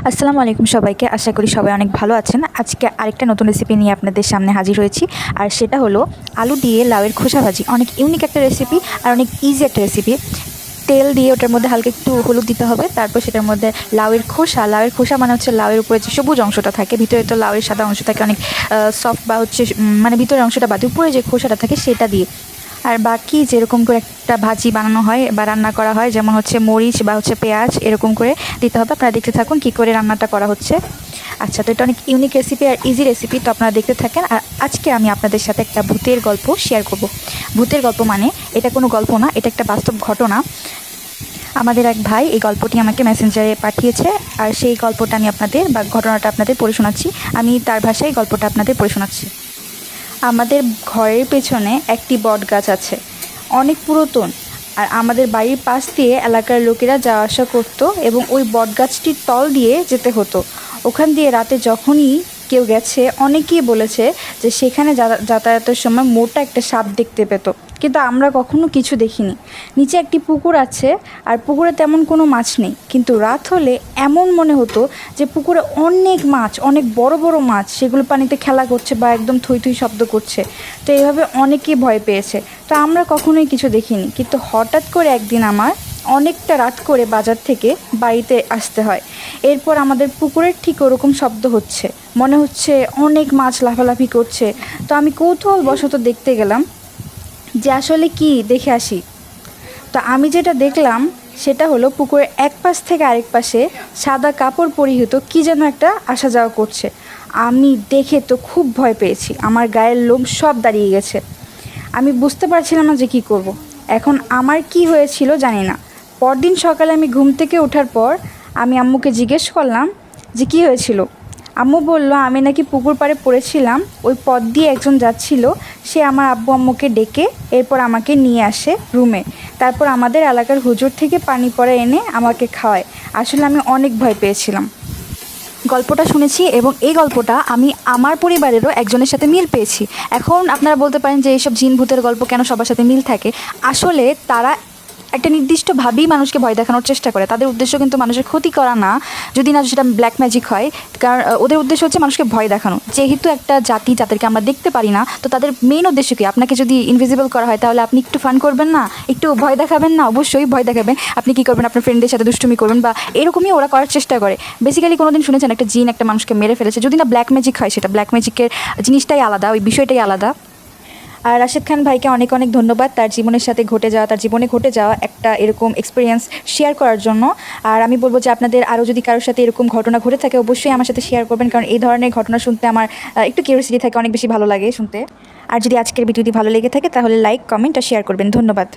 আসসালামু আলাইকুম সবাইকে। আশা করি সবাই অনেক ভালো আছেন। আজকে আরেকটা নতুন রেসিপি নিয়ে আপনাদের সামনে হাজির হয়েছি। আর সেটা হলো আলু দিয়ে লাউয়ের খোসা ভাজি। অনেক ইউনিক একটা রেসিপি আর অনেক ইজি একটা রেসিপি। তেল দিয়ে ওটার মধ্যে হালকা একটু হলুদ দিতে হবে, তারপর সেটার মধ্যে লাউয়ের খোসা মানে হচ্ছে লাউয়ের উপরে যে সবুজ অংশটা থাকে, ভিতরে তো লাউয়ের সাদা অংশ থাকে অনেক সফট, বা হচ্ছে মানে ভিতরের অংশটা বাদে উপরে যে খোসাটা থাকে সেটা দিয়ে। আর বাকি যেরকম করে একটা ভাজি বানানো হয় বা রান্না করা হয়, যেমন হচ্ছে মরিচ বা হচ্ছে পেঁয়াজ এরকম করে দিতে হবে। আপনারা দেখতে থাকুন কী করে রান্নাটা করা হচ্ছে। আচ্ছা, তো এটা অনেক ইউনিক রেসিপি আর ইজি রেসিপি, তো আপনারা দেখতে থাকেন। আর আজকে আমি আপনাদের সাথে একটা ভূতের গল্প শেয়ার করব। ভূতের গল্প মানে এটা কোনো গল্প না, এটা একটা বাস্তব ঘটনা। আমাদের এক ভাই এই গল্পটি আমাকে মেসেঞ্জারে পাঠিয়েছে, আর সেই গল্পটা আমি আপনাদের বা ঘটনাটা আপনাদের পড়ে শোনাচ্ছি। আমি তার ভাষায় গল্পটা আপনাদের পড়ে শোনাচ্ছি। আমাদের ঘরের পেছনে একটি বট গাছ আছে, অনেক পুরাতন। আর আমাদের বাড়ির পাশ দিয়ে এলাকার লোকেরা যাওয়া আসা করতো এবং ওই বট গাছটির তল দিয়ে যেতে হতো। ওখান দিয়ে রাতে যখনই কেউ গেছে, অনেকেই বলেছে যে সেখানে যাতায়াতের সময় মোটা একটা সাপ দেখতে পেত, কিন্তু আমরা কখনো কিছু দেখিনি। নিচে একটি পুকুর আছে, আর পুকুরে তেমন কোনো মাছ নেই, কিন্তু রাত হলে এমন মনে হতো যে পুকুরে অনেক মাছ, অনেক বড় বড় মাছ, সেগুলো পানিতে খেলা করছে বা একদম থই থই শব্দ করছে। তো এইভাবে অনেকেই ভয় পেয়েছে। তো আমরা কখনোই কিছু দেখিনি, কিন্তু হঠাৎ করে একদিন আমার অনেকটা রাত করে বাজার থেকে বাড়িতে আসতে হয়। এরপর আমাদের পুকুরের ঠিক ওরকম শব্দ হচ্ছে, মনে হচ্ছে অনেক মাছ লাফালাফি করছে। তো আমি কৌতূহলবশত দেখতে গেলাম যে আসলে কি, দেখে আসি। তো আমি যেটা দেখলাম সেটা হলো পুকুরের এক পাশ থেকে আরেক পাশে সাদা কাপড় পরিহিত কি যেন একটা আসা যাওয়া করছে। আমি দেখে তো খুব ভয় পেয়েছি, আমার গায়ের লোম সব দাঁড়িয়ে গেছে। আমি বুঝতে পারছিলাম না যে কী করব। এখন আমার কি হয়েছিল জানি না। পরদিন সকালে আমি ঘুম থেকে ওঠার পর আমি আম্মুকে জিজ্ঞেস করলাম যে কী হয়েছিল। আম্মু বলল, আমি নাকি পুকুর পাড়ে পড়েছিলাম, ওই পথ দিয়ে একজন যাচ্ছিল, সে আমার আব্বু আম্মুকে ডেকে এরপর আমাকে নিয়ে আসে রুমে। তারপর আমাদের এলাকার হুজুর থেকে পানি পড়া এনে আমাকে খাওয়ায়। আসলে আমি অনেক ভয় পেয়েছিলাম। গল্পটা শুনেছি এবং এই গল্পটা আমি আমার পরিবারেরও একজনের সাথে মিল পেয়েছি। এখন আপনারা বলতে পারেন যে এইসব জিন ভূতের গল্প কেন সবার সাথে মিল থাকে। আসলে তারা একটা নির্দিষ্টভাবেই মানুষকে ভয় দেখানোর চেষ্টা করে। তাদের উদ্দেশ্য কিন্তু মানুষের ক্ষতি করা না, যদি না সেটা ব্ল্যাক ম্যাজিক হয়। কারণ ওদের উদ্দেশ্য হচ্ছে মানুষকে ভয় দেখানো। যেহেতু একটা জাতি যাদেরকে আমরা দেখতে পারি না, তো তাদের মেইন উদ্দেশ্য কি, আপনাকে যদি ইনভিজিবল করা হয় তাহলে আপনি একটু ফান করবেন না, একটু ভয় দেখাবেন না, অবশ্যই ভয় দেখাবেন। আপনি কী করবেন, আপনার ফ্রেন্ডদের সাথে দুষ্টুমি করবেন, বা এরকমই ওরা করার চেষ্টা করে। বেসিক্যালি কোনোদিন শুনেছেন একটা জিন একটা মানুষকে মেরে ফেলেছে? যদি না ব্ল্যাক ম্যাজিক হয়, সেটা ব্ল্যাক ম্যাজিকের জিনিসটাই আলাদা, ওই বিষয়টাই আলাদা। আর রাশেদ খান ভাইকে অনেক অনেক ধন্যবাদ তার জীবনের সাথে তার জীবনে ঘটে যাওয়া একটা এরকম এক্সপিরিয়েন্স শেয়ার করার জন্য। আর আমি বলবো যে আপনাদের আরও যদি কারোর সাথে এরকম ঘটনা ঘটে থাকে, অবশ্যই আমার সাথে শেয়ার করবেন, কারণ এই ধরনের ঘটনা শুনতে আমার একটু কিউরিওসিটি থাকে, অনেক বেশি ভালো লাগে শুনতে। আর যদি আজকের ভিডিওটি ভালো লেগে থাকে তাহলে লাইক, কমেন্ট আর শেয়ার করবেন। ধন্যবাদ।